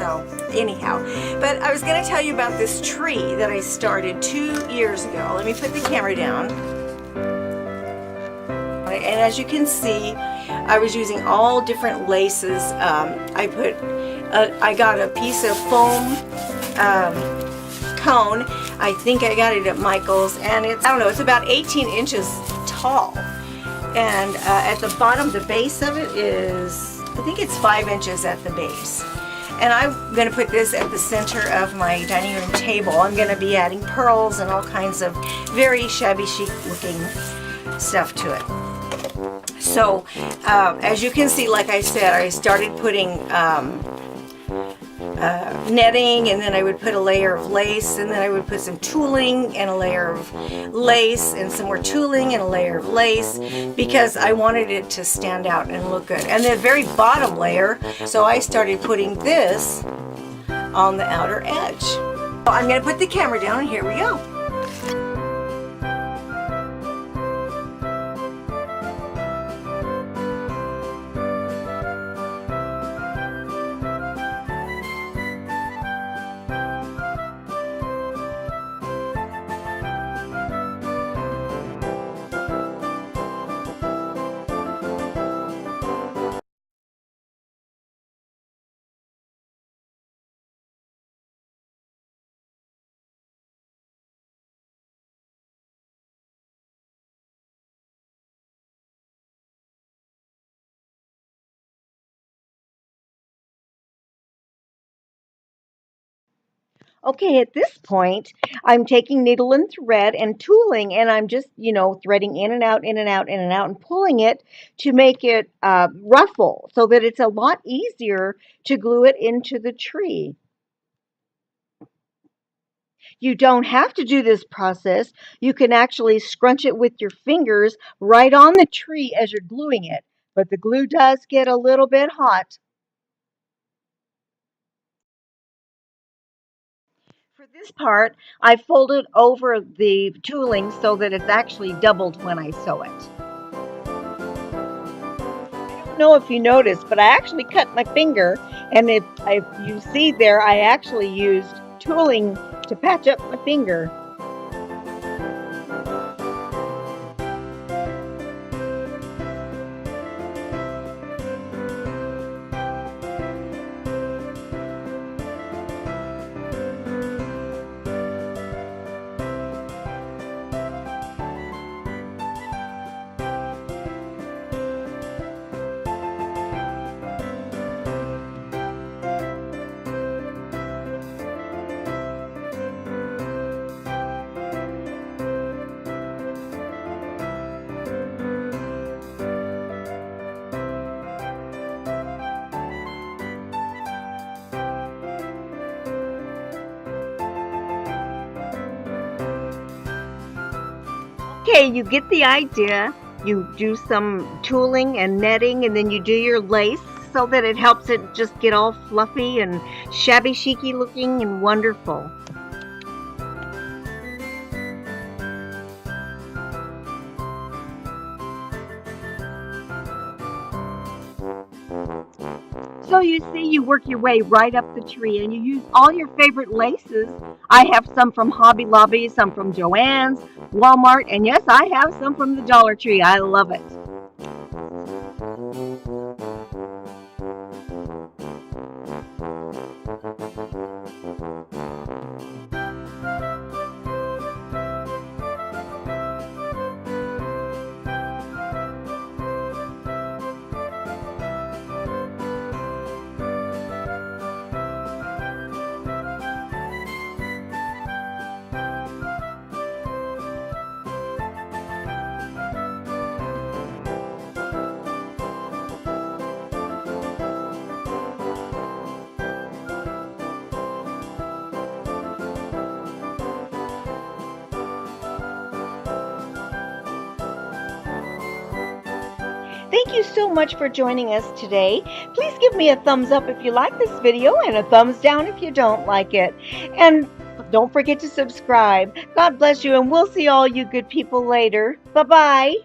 So anyhow, but I was going to tell you about this tree that I started 2 years ago. Let me put the camera down. And as you can see, I was using all different laces. I got a piece of foam cone. I think I got it at Michael's, and it's, I don't know, it's about 18 inches tall. And at the bottom, the base of it is, I think it's 5 inches at the base. And I'm going to put this at the center of my dining room table. I'm going to be adding pearls and all kinds of very shabby chic looking stuff to it. So as you can see, like I said, I started putting netting, and then I would put a layer of lace, and then I would put some tooling and a layer of lace and some more tooling and a layer of lace, because I wanted it to stand out and look good. And the very bottom layer, so I started putting this on the outer edge. So I'm going to put the camera down, and here we go. Okay, at this point, I'm taking needle and thread and tooling, and I'm just, threading in and out, in and out, in and out, and pulling it to make it ruffle so that it's a lot easier to glue it into the tree. You don't have to do this process. You can actually scrunch it with your fingers right on the tree as you're gluing it, but the glue does get a little bit hot. For this part, I folded over the tooling so that it's actually doubled when I sew it. I don't know if you noticed, but I actually cut my finger, and if you see there, I actually used tooling to patch up my finger. Okay, you get the idea. You do some tooling and netting, and then you do your lace so that it helps it just get all fluffy and shabby chic-y looking and wonderful. So you see, you work your way right up the tree, and you use all your favorite laces. I have some from Hobby Lobby, some from JoAnn's, Walmart, and yes, I have some from the Dollar Tree. I love it. Thank you so much for joining us today. Please give me a thumbs up if you like this video and a thumbs down if you don't like it. And don't forget to subscribe. God bless you, and we'll see all you good people later. Bye-bye.